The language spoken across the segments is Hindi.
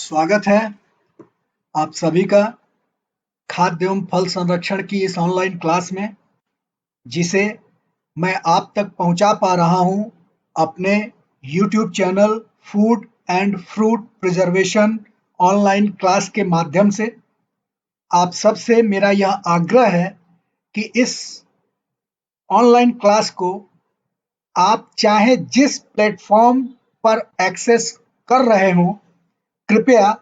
स्वागत है आप सभी का खाद्य एवं फल संरक्षण की इस ऑनलाइन क्लास में, जिसे मैं आप तक पहुंचा पा रहा हूं अपने YouTube channel food and fruit preservation online class के माध्यम से। आप सबसे मेरा यह आग्रह है कि इस ऑनलाइन क्लास को आप चाहे जिस प्लेटफॉर्म पर एक्सेस कर रहे हों, कृपया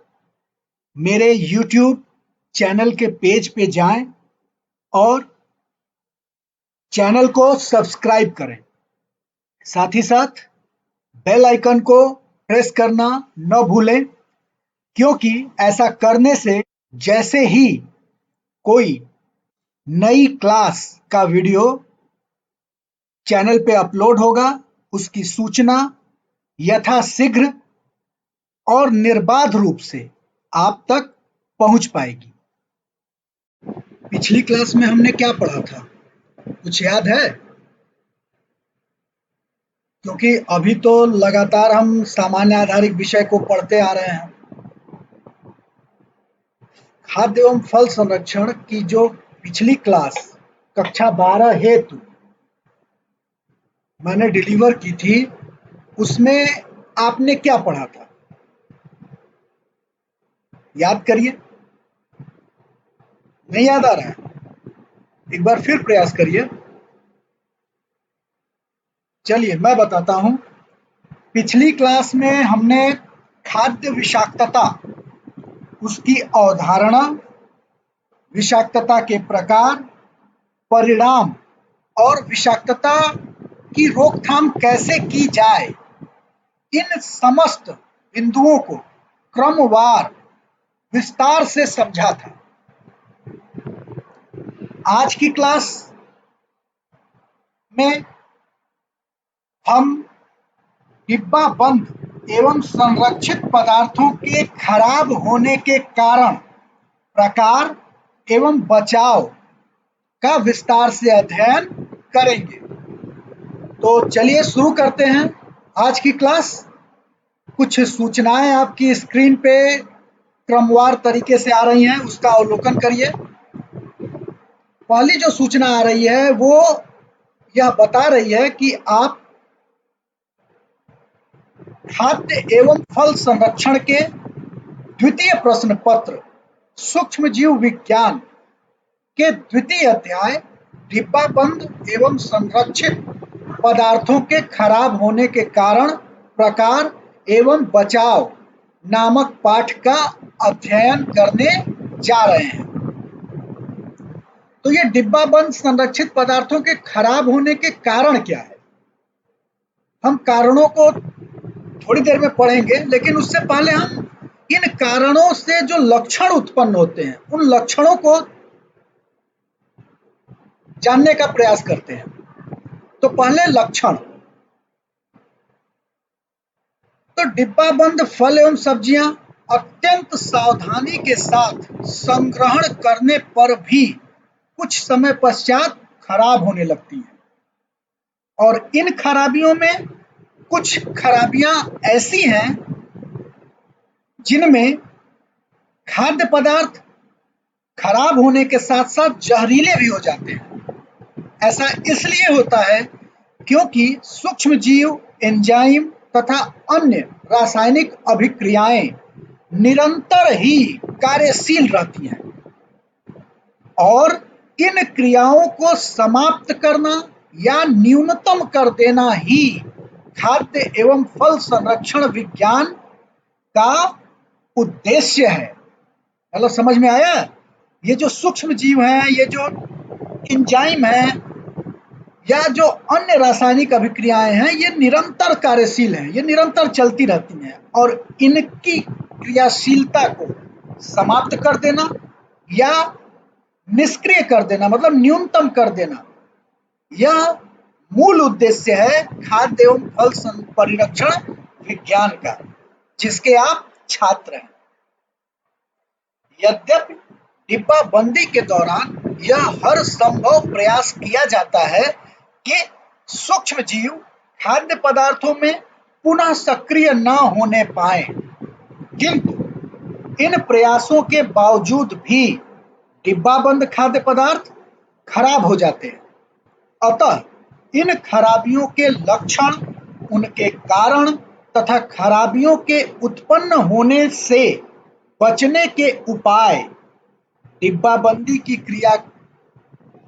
मेरे YouTube चैनल के पेज पे जाएं और चैनल को सब्सक्राइब करें। साथ ही साथ बेल आइकन को प्रेस करना न भूलें, क्योंकि ऐसा करने से जैसे ही कोई नई क्लास का वीडियो चैनल पे अपलोड होगा, उसकी सूचना यथाशीघ्र और निर्बाध रूप से आप तक पहुंच पाएगी। पिछली क्लास में हमने क्या पढ़ा था, कुछ याद है? क्योंकि अभी तो लगातार हम सामान्य आधारित विषय को पढ़ते आ रहे हैं। खाद्य एवं फल संरक्षण की जो पिछली क्लास कक्षा 12 हेतु मैंने डिलीवर की थी, उसमें आपने क्या पढ़ा था? याद करिए। नहीं याद आ रहा है? एक बार फिर प्रयास करिए। चलिए मैं बताता हूं। पिछली क्लास में हमने खाद्य विषाक्तता, उसकी अवधारणा, विषाक्तता के प्रकार, परिणाम और विषाक्तता की रोकथाम कैसे की जाए, इन समस्त बिंदुओं को क्रमवार विस्तार से समझा था। आज की क्लास में हम डिब्बा बंद एवं संरक्षित पदार्थों के खराब होने के कारण, प्रकार एवं बचाव का विस्तार से अध्ययन करेंगे। तो चलिए शुरू करते हैं आज की क्लास। कुछ सूचनाएं आपकी स्क्रीन पे क्रमवार तरीके से आ रही हैं, उसका अवलोकन करिए। पहली जो सूचना आ रही है वो यह बता रही है कि आप खाद्य एवं फल संरक्षण के द्वितीय प्रश्न पत्र सूक्ष्म जीव विज्ञान के द्वितीय अध्याय डिब्बा बंद एवं संरक्षित पदार्थों के खराब होने के कारण, प्रकार एवं बचाव नामक पाठ का अध्ययन करने जा रहे हैं। तो ये डिब्बा बंद संरक्षित पदार्थों के खराब होने के कारण क्या है, हम कारणों को थोड़ी देर में पढ़ेंगे, लेकिन उससे पहले हम इन कारणों से जो लक्षण उत्पन्न होते हैं, उन लक्षणों को जानने का प्रयास करते हैं। तो पहले लक्षण। तो डिब्बा बंद फल एवं सब्जियां अत्यंत सावधानी के साथ संग्रहण करने पर भी कुछ समय पश्चात खराब होने लगती हैं, और इन खराबियों में कुछ खराबियां ऐसी हैं जिनमें खाद्य पदार्थ खराब होने के साथ साथ जहरीले भी हो जाते हैं। ऐसा इसलिए होता है क्योंकि सूक्ष्म जीव, एंजाइम तथा अन्य रासायनिक अभिक्रियाएं निरंतर ही कार्यशील रहती हैं, और इन क्रियाओं को समाप्त करना या न्यूनतम कर देना ही खाद्य एवं फल संरक्षण विज्ञान का उद्देश्य है। मतलब समझ में आया? ये जो सूक्ष्म जीव हैं, ये जो एंजाइम हैं या जो अन्य रासायनिक अभिक्रियाएं हैं, ये निरंतर कार्यशील हैं, ये निरंतर चलती रहती हैं, और इनकी क्रियाशीलता को समाप्त कर देना या निष्क्रिय कर देना, मतलब न्यूनतम कर देना, यह मूल उद्देश्य है खाद्य एवं फल परिरक्षण विज्ञान का, जिसके आप छात्र हैं। यद्यपि डिब्बा बंदी के दौरान यह हर संभव प्रयास किया जाता है कि सूक्ष्म जीव खाद्य पदार्थों में पुनः सक्रिय न होने पाए, किंतु इन प्रयासों के बावजूद भी डिब्बाबंद खाद्य पदार्थ खराब हो जाते हैं। अतः इन खराबियों के लक्षण, उनके कारण तथा खराबियों के उत्पन्न होने से बचने के उपाय डिब्बाबंदी की क्रिया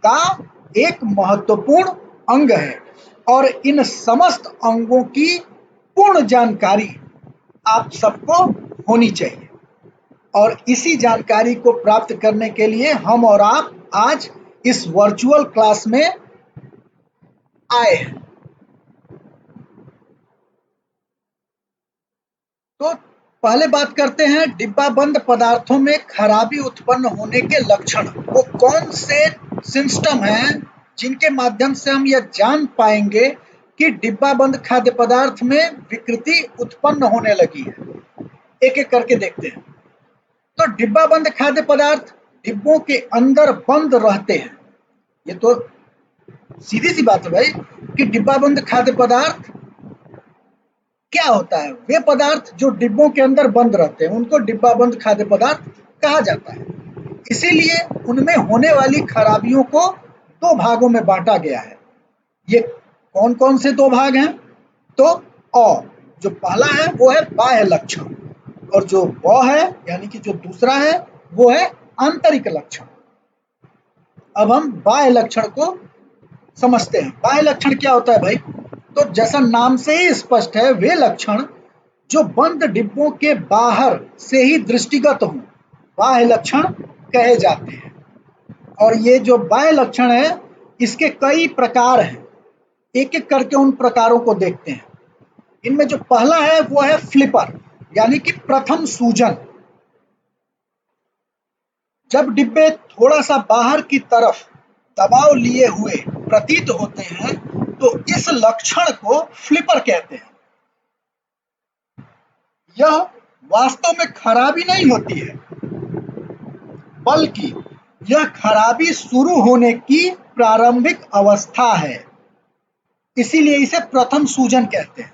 का एक महत्वपूर्ण अंग है और इन समस्त अंगों की पूर्ण जानकारी आप सबको होनी चाहिए। और इसी जानकारी को प्राप्त करने के लिए हम और आप आज इस वर्चुअल क्लास में आए हैं। तो पहले बात करते हैं डिब्बाबंद पदार्थों में खराबी उत्पन्न होने के लक्षण। वो कौन से सिस्टम हैं जिनके माध्यम से हम यह जान पाएंगे कि डिब्बाबंद खाद्य पदार्थ में विकृति उत्पन्न होने लगी है। एक एक करके देखते हैं। तो डिब्बाबंद खाद्य पदार्थ डिब्बों के अंदर बंद रहते हैं। ये तो सीधी सी बात है भाई कि डिब्बाबंद खाद्य पदार्थ क्या होता है। वे पदार्थ जो डिब्बों के अंदर बंद रहते हैं उनको डिब्बाबंद खाद्य पदार्थ कहा जाता है। इसीलिए उनमें होने वाली खराबियों को दो भागों में बांटा गया है। ये कौन कौन से दो भाग हैं? तो जो पहला है वो है बाह्य लक्षण और जो ब है यानी कि जो दूसरा है वो है आंतरिक लक्षण। अब हम बाह्य लक्षण को समझते हैं। बाह्य लक्षण क्या होता है भाई? तो जैसा नाम से ही स्पष्ट है, वे लक्षण जो बंद डिब्बों के बाहर से ही दृष्टिगत हों बाह्य लक्षण कहे जाते हैं। और ये जो बाह्य लक्षण है इसके कई प्रकार हैं। एक एक करके उन प्रकारों को देखते हैं। इनमें जो पहला है वो है फ्लिपर यानी कि प्रथम सूजन। जब डिब्बे थोड़ा सा बाहर की तरफ दबाव लिए हुए प्रतीत होते हैं तो इस लक्षण को फ्लिपर कहते हैं। यह वास्तव में खराबी नहीं होती है बल्कि यह खराबी शुरू होने की प्रारंभिक अवस्था है, इसीलिए इसे प्रथम सूजन कहते हैं।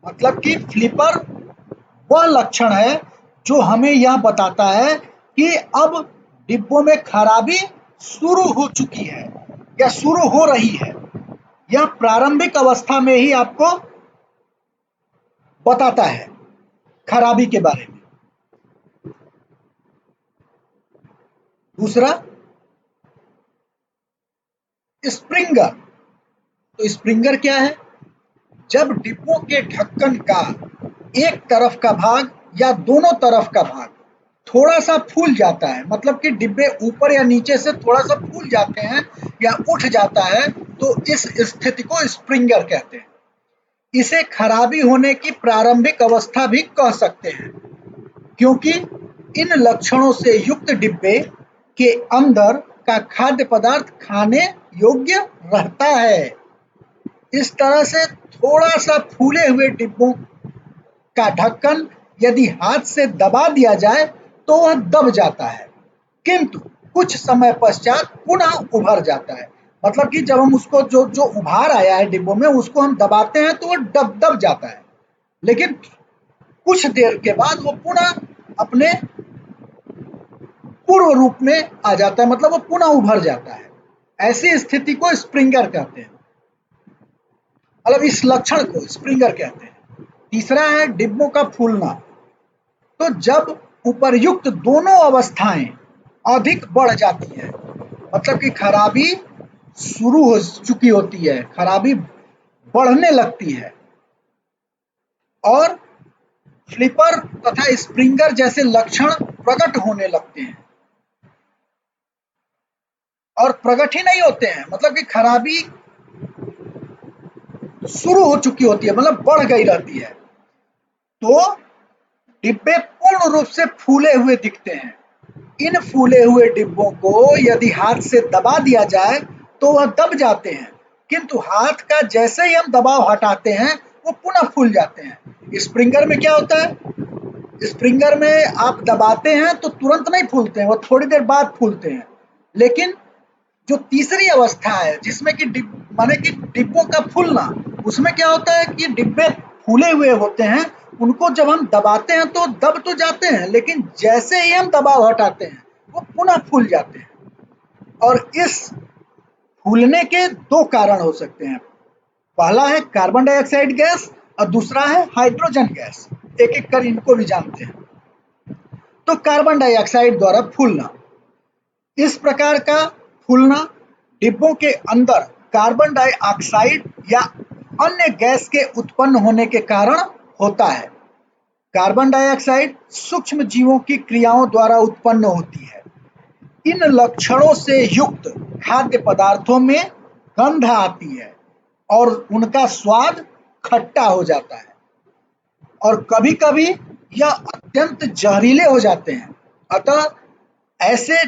मतलब कि फ्लिपर वह लक्षण है जो हमें यह बताता है कि अब डिब्बों में खराबी शुरू हो चुकी है या शुरू हो रही है। यह प्रारंभिक अवस्था में ही आपको बताता है खराबी के बारे में। दूसरा स्प्रिंगर। तो स्प्रिंगर क्या है? जब डिब्बों के ढक्कन का एक तरफ का भाग या दोनों तरफ का भाग थोड़ा सा फूल जाता है, मतलब कि डिब्बे ऊपर या नीचे से थोड़ा सा फूल जाते हैं या उठ जाता है, तो इस स्थिति को स्प्रिंगर कहते हैं। इसे खराबी होने की प्रारंभिक अवस्था भी कह सकते हैं क्योंकि इन लक्षणों से युक्त डिब्बे के अंदर का खाद्य पदार्थ खाने योग्य रहता है। इस तरह से थोड़ा सा फूले हुए डिब्बों का ढक्कन यदि हाथ से दबा दिया जाए तो वह दब जाता है, किंतु कुछ समय पश्चात पुनः उभर जाता है। मतलब कि जब हम उसको जो उभार आया है डिब्बों में उसको हम दबाते हैं तो वो दब जाता है, लेकिन कुछ देर के बाद वो पुनः अपने पूर्व रूप में आ जाता है, मतलब वो पुनः उभर जाता है। ऐसी स्थिति को स्प्रिंगर कहते हैं, मतलब इस लक्षण को स्प्रिंगर कहते हैं। तीसरा है डिब्बों का फूलना। तो जब उपर्युक्त दोनों अवस्थाएं अधिक बढ़ जाती है, मतलब कि खराबी शुरू हो चुकी होती है, खराबी बढ़ने लगती है और फ्लिपर तथा स्प्रिंगर जैसे लक्षण प्रकट होने लगते हैं। और प्रकट ही नहीं होते हैं, मतलब कि खराबी शुरू हो चुकी होती है, मतलब बढ़ गई रहती है, तो डिब्बे पूर्ण रूप से फूले हुए दिखते हैं। इन फूले हुए डिब्बों को यदि हाथ से दबा दिया जाए तो वह दब जाते हैं, किंतु हाथ का जैसे ही हम दबाव हटाते हैं वो पुनः फूल जाते हैं। स्प्रिंगर में क्या होता है? स्प्रिंगर में आप दबाते हैं तो तुरंत नहीं फूलते हैं, वो थोड़ी देर बाद फूलते हैं। लेकिन जो तीसरी अवस्था है जिसमें कि माने कि डिब्बों का फूलना, उसमें क्या होता है कि डिब्बे फूले हुए होते हैं उनको जब हम दबाते हैं तो दब तो जाते हैं, लेकिन जैसे ही हम दबाव हटाते हैं वो पुनः फूल जाते हैं। और इस फूलने के दो कारण हो सकते हैं। पहला है कार्बन डाइऑक्साइड गैस और दूसरा है हाइड्रोजन गैस। एक एक कर इनको भी जानते हैं। तो कार्बन डाइऑक्साइड द्वारा फूलना, इस प्रकार का फूलना डिब्बों के अंदर कार्बन डाइऑक्साइड या अन्य गैस के उत्पन्न होने के कारण होता है। कार्बन डाइऑक्साइड सूक्ष्म जीवों की क्रियाओं द्वारा उत्पन्न होती है। इन लक्षणों से युक्त खाद्य पदार्थों में गंध आती है और उनका स्वाद खट्टा हो जाता है और कभी-कभी यह अत्यंत जहरीले हो जाते हैं। अतः ऐसे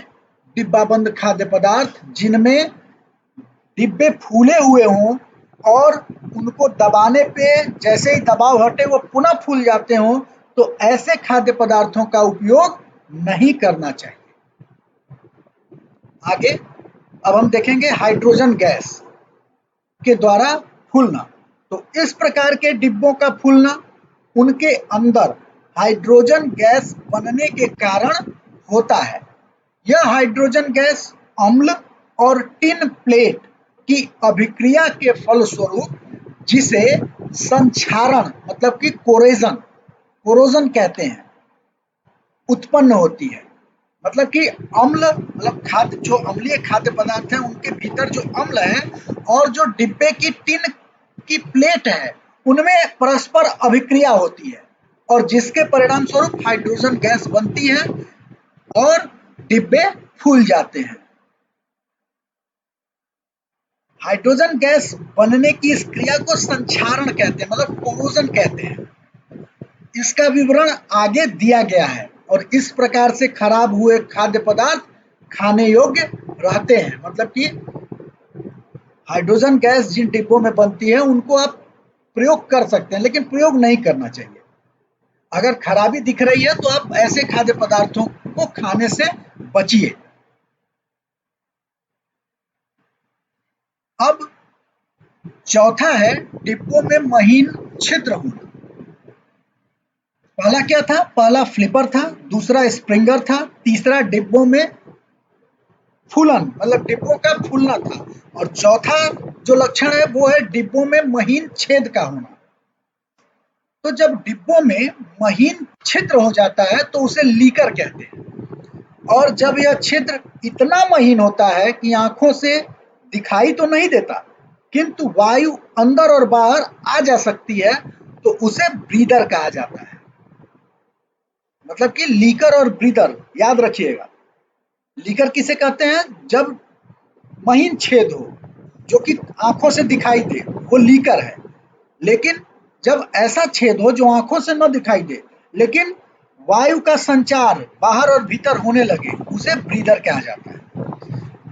डिब्बाबंद खाद्य पदार्थ जिनमें डिब्बे फूले हुए हों और उनको दबाने पे जैसे ही दबाव हटे वो पुनः फूल जाते हों, तो ऐसे खाद्य पदार्थों का उपयोग नहीं करना चाहिए। आगे अब हम देखेंगे हाइड्रोजन गैस के द्वारा फूलना। तो इस प्रकार के डिब्बों का फूलना उनके अंदर हाइड्रोजन गैस बनने के कारण होता है। यह हाइड्रोजन गैस अम्ल और टिन प्लेट की अभिक्रिया के फलस्वरूप, जिसे संक्षारण मतलब कि कोरोजन कहते हैं, उत्पन्न होती है। मतलब कि अम्ल मतलब खाद्य जो अम्लीय खाद्य पदार्थ हैं उनके भीतर जो अम्ल है और जो डिब्बे की टिन की प्लेट है उनमें परस्पर अभिक्रिया होती है और जिसके परिणाम स्वरूप हाइड्रोजन गैस बनती है और डिब्बे फूल जाते हैं। हाइड्रोजन गैस बनने की इस क्रिया को संक्षारण कहते हैं, मतलब कोरोजन कहते हैं। इसका विवरण आगे दिया गया है और इस प्रकार से खराब हुए खाद्य पदार्थ खाने योग्य रहते हैं। मतलब कि हाइड्रोजन गैस जिन डिब्बों में बनती है उनको आप प्रयोग कर सकते हैं, लेकिन प्रयोग नहीं करना चाहिए। अगर खराबी दिख रही है तो आप ऐसे खाद्य पदार्थों को खाने से बचिए। अब चौथा है डिब्बों में महीन छिद्र होना। पहला क्या था? पहला फ्लिपर था, दूसरा स्प्रिंगर था, तीसरा डिब्बों में फूलन मतलब डिब्बों का फूलना था और चौथा जो लक्षण है वो है डिब्बों में महीन छेद का होना। तो जब डिब्बों में महीन छिद्र हो जाता है तो उसे लीकर कहते हैं और जब यह छिद्र इतना महीन होता है कि आंखों से दिखाई तो नहीं देता किंतु वायु अंदर और बाहर आ जा सकती है, तो उसे ब्रीदर कहा जाता है। मतलब कि लीकर और ब्रीदर याद रखिएगा। लीकर किसे कहते हैं? जब महीन छेद हो जो कि आंखों से दिखाई दे, वो लीकर है। लेकिन जब ऐसा छेद हो जो आंखों से न दिखाई दे लेकिन वायु का संचार बाहर और भीतर होने लगे, उसे ब्रीदर कहा जाता है।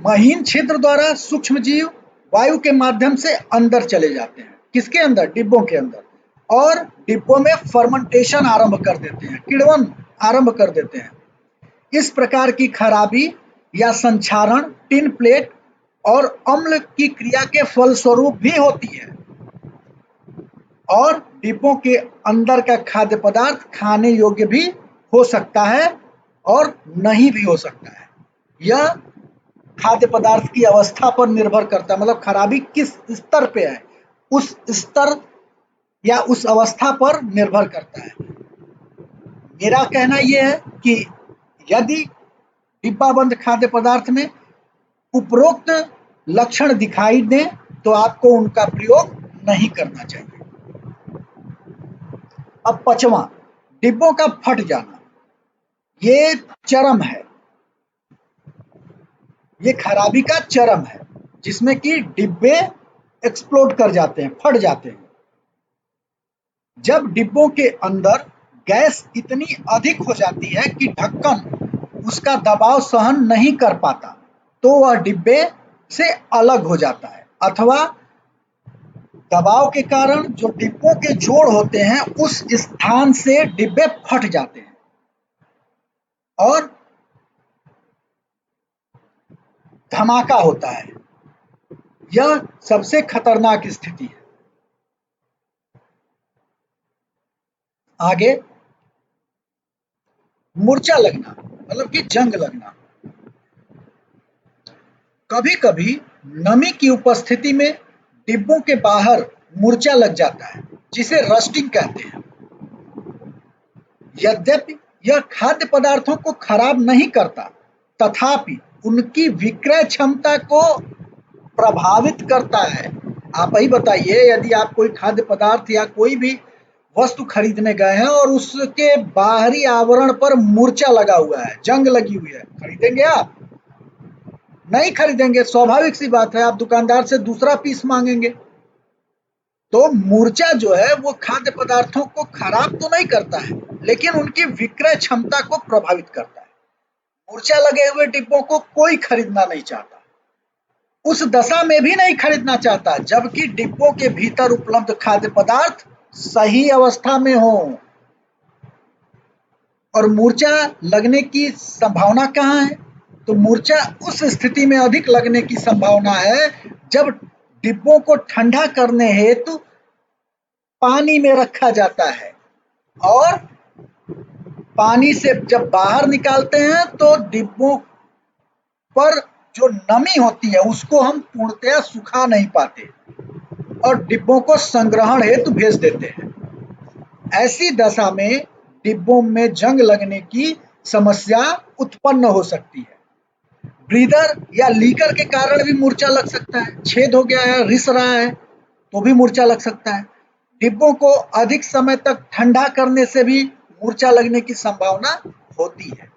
महीन छिद्र द्वारा सूक्ष्म जीव वायु के माध्यम से अंदर चले जाते हैं। किसके अंदर? डिब्बों के अंदर। और डिब्बों में फर्मेंटेशन आरंभ कर देते हैं, किण्वन आरंभ कर देते हैं। इस प्रकार की खराबी या संक्षारण टिन प्लेट और अम्ल की क्रिया के फलस्वरूप भी होती है और डिब्बों के अंदर का खाद्य पदार्थ खाने योग्य भी हो सकता है और नहीं भी हो सकता है। यह खाद्य पदार्थ की अवस्था पर निर्भर करता है, मतलब खराबी किस स्तर पे है उस स्तर या उस अवस्था पर निर्भर करता है। मेरा कहना यह है कि यदि डिब्बाबंद खाद्य पदार्थ में उपरोक्त लक्षण दिखाई दें तो आपको उनका प्रयोग नहीं करना चाहिए। अब पांचवा, डिब्बों का फट जाना। ये चरम है, ये खराबी का चरम है जिसमें कि डिब्बे एक्सप्लोड कर जाते हैं, फट जाते हैं। जब डिब्बों के अंदर गैस इतनी अधिक हो जाती है कि ढक्कन उसका दबाव सहन नहीं कर पाता, तो वह डिब्बे से अलग हो जाता है अथवा दबाव के कारण जो डिब्बों के जोड़ होते हैं उस स्थान से डिब्बे फट जाते हैं और धमाका होता है। यह सबसे खतरनाक स्थिति है। आगे मूर्छा लगना मतलब कि जंग लगना। कभी कभी नमी की उपस्थिति में डिब्बों के बाहर मूर्छा लग जाता है, जिसे रस्टिंग कहते हैं। यद्यपि यह खाद्य पदार्थों को खराब नहीं करता, तथापि उनकी विक्रय क्षमता को प्रभावित करता है। आप ही बताइए, यदि आप कोई खाद्य पदार्थ या कोई भी वस्तु खरीदने गए हैं और उसके बाहरी आवरण पर मूर्छा लगा हुआ है, जंग लगी हुई है, खरीदेंगे आप? नहीं खरीदेंगे। स्वाभाविक सी बात है, आप दुकानदार से दूसरा पीस मांगेंगे। तो मूर्छा जो है वो खाद्य पदार्थों को खराब तो नहीं करता है, लेकिन उनकी विक्रय क्षमता को प्रभावित करता है। मूर्छा लगे हुए डिब्बों को कोई खरीदना नहीं चाहता, उस दशा में भी नहीं खरीदना चाहता, जबकि डिब्बों के भीतर उपलब्ध खाद्य पदार्थ सही अवस्था में हो। और मूर्छा लगने की संभावना कहाँ है? तो मूर्छा उस स्थिति में अधिक लगने की संभावना है जब डिब्बों को ठंडा करने हेतु पानी में रखा जाता है, और पानी से जब बाहर निकालते हैं तो डिब्बों पर जो नमी होती है उसको हम पूर्णतया सुखा नहीं पाते और डिब्बों को संग्रहण हेतु भेज देते हैं। ऐसी दशा में डिब्बों में जंग लगने की समस्या उत्पन्न हो सकती है। ब्रीदर या लीकर के कारण भी मूर्छा लग सकता है। छेद हो गया है, रिस रहा है, तो भी मूर्छा लग सकता है। डिब्बों को अधिक समय तक ठंडा करने से भी मूर्छा लगने की संभावना होती है।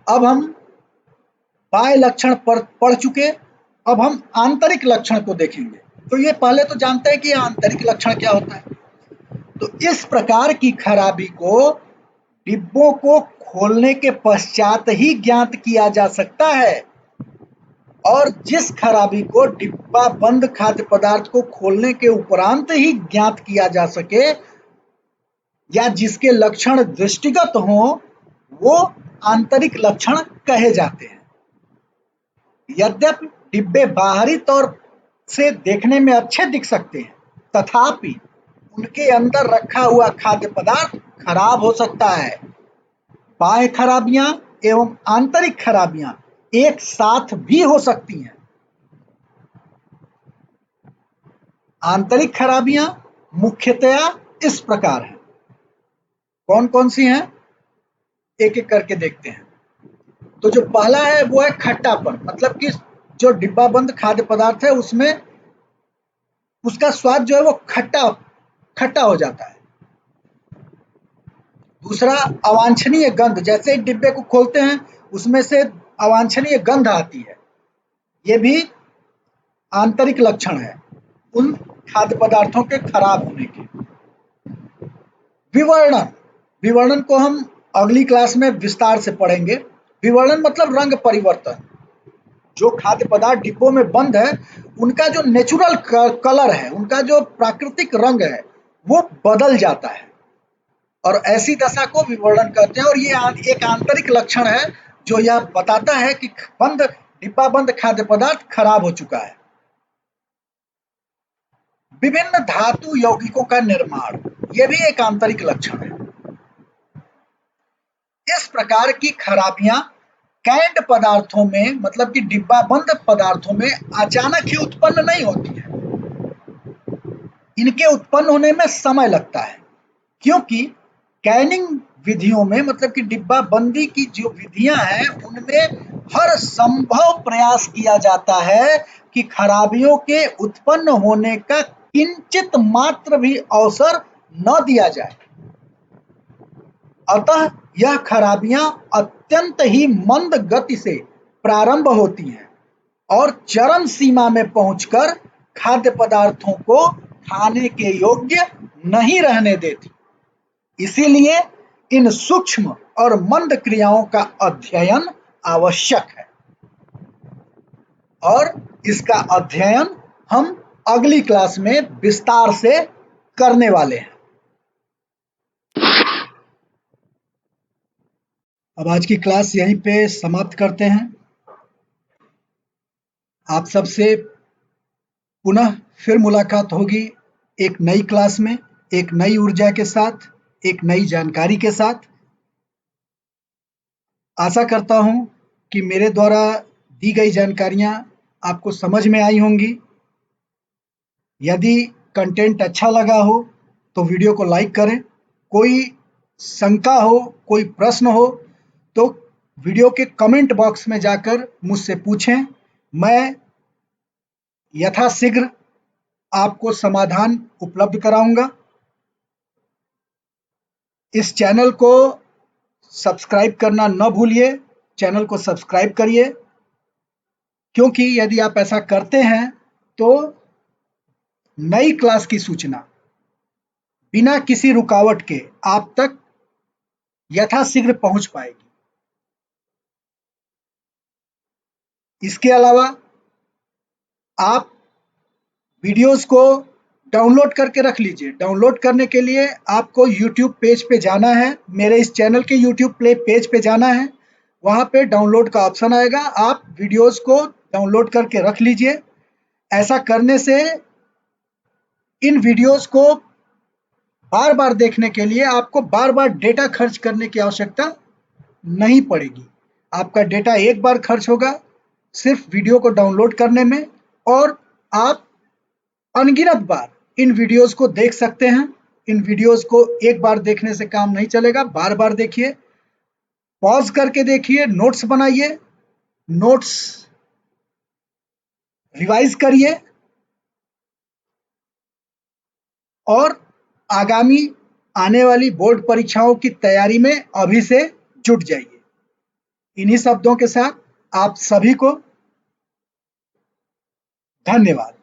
अब हम बाह्य लक्षण पर पढ़ चुके, अब हम आंतरिक लक्षण को देखेंगे। तो ये पहले तो जानते हैं कि आंतरिक लक्षण क्या होता है। तो इस प्रकार की खराबी को डिब्बों को खोलने के पश्चात ही ज्ञात किया जा सकता है, और जिस खराबी को डिब्बा बंद खाद्य पदार्थ को खोलने के उपरांत ही ज्ञात किया जा सके या जिसके लक्षण दृष्टिगत हो, वो आंतरिक लक्षण कहे जाते हैं। यद्यपि डिब्बे बाहरी तौर से देखने में अच्छे दिख सकते हैं, तथापि उनके अंदर रखा हुआ खाद्य पदार्थ खराब हो सकता है। बाह्य खराबियां एवं आंतरिक खराबियां एक साथ भी हो सकती हैं। आंतरिक खराबियां मुख्यतया इस प्रकार हैं। कौन कौन सी हैं, एक एक करके देखते हैं। तो जो पहला है वो है खट्टापन, मतलब कि जो डिब्बा बंद खाद्य पदार्थ है उसमें उसका स्वाद जो है वो खट्टा खट्टा हो जाता है। दूसरा, अवांछनीय गंध, जैसे एक डिब्बे को खोलते हैं उसमें से अवांछनीय गंध आती है, ये भी आंतरिक लक्षण है उन खाद्य पदार्थों के खराब होने के। विवर्णन, विवर्णन को हम अगली क्लास में विस्तार से पढ़ेंगे। विवर्णन मतलब रंग परिवर्तन। जो खाद्य पदार्थ डिब्बों में बंद है उनका जो नेचुरल कलर है, उनका जो प्राकृतिक रंग है वो बदल जाता है, और ऐसी दशा को विवर्णन कहते हैं। और ये एक आंतरिक लक्षण है जो यह बताता है कि डिब्बा बंद खाद्य पदार्थ खराब हो चुका है। विभिन्न धातु यौगिकों का निर्माण, यह भी एक आंतरिक लक्षण है। इस प्रकार की खराबियां कैंड पदार्थों में, मतलब कि डिब्बा बंद पदार्थों में अचानक ही उत्पन्न नहीं होती है। इनके उत्पन्न होने में समय लगता है, क्योंकि कैनिंग विधियों में, मतलब कि डिब्बा बंदी की जो विधियां हैं उनमें हर संभव प्रयास किया जाता है कि खराबियों के उत्पन्न होने का किंचित मात्र भी अवसर न दिया जाए। अतः यह खराबियां अत्यंत ही मंद गति से प्रारंभ होती हैं और चरम सीमा में पहुंचकर खाद्य पदार्थों को खाने के योग्य नहीं रहने देती। इसीलिए इन सूक्ष्म और मंद क्रियाओं का अध्ययन आवश्यक है, और इसका अध्ययन हम अगली क्लास में विस्तार से करने वाले हैं। अब आज की क्लास यहीं पे समाप्त करते हैं। आप सबसे पुनः फिर मुलाकात होगी एक नई क्लास में। एक नई ऊर्जा के साथ, एक नई जानकारी के साथ। आशा करता हूँ कि मेरे द्वारा दी गई जानकारियाँ आपको समझ में आई होंगी। यदि कंटेंट अच्छा लगा हो तो वीडियो को लाइक करें। कोई शंका हो, कोई प्रश्न हो तो वीडियो के कमेंट बॉक्स में जाकर मुझसे पूछें। मैं यथाशीघ्र आपको समाधान उपलब्ध कराऊंगा। इस चैनल को सब्सक्राइब करना न भूलिए। चैनल को सब्सक्राइब करिए, क्योंकि यदि आप ऐसा करते हैं तो नई क्लास की सूचना बिना किसी रुकावट के आप तक यथाशीघ्र पहुंच पाएगी। इसके अलावा आप वीडियोस को डाउनलोड करके रख लीजिए। डाउनलोड करने के लिए आपको यूट्यूब पेज पे जाना है, मेरे इस चैनल के यूट्यूब पेज पे जाना है। वहाँ पे डाउनलोड का ऑप्शन आएगा, आप वीडियोस को डाउनलोड करके रख लीजिए। ऐसा करने से इन वीडियोस को बार-बार देखने के लिए आपको बार-बार डेटा खर्च करने की आवश्यकता नहीं पड़ेगी। आपका डेटा एक बार खर्च होगा सिर्फ वीडियो को डाउनलोड करने में, और आप अनगिनत बार इन वीडियोस को देख सकते हैं। इन वीडियोस को एक बार देखने से काम नहीं चलेगा, बार-बार देखिए, पॉज़ करके देखिए, नोट्स बनाइए, नोट्स रिवाइज़ करिए और आगामी आने वाली बोर्ड परीक्षाओं की तैयारी में अभी से जुट जाइए। इन्हीं शब्दों के साथ आप सभी को धन्यवाद।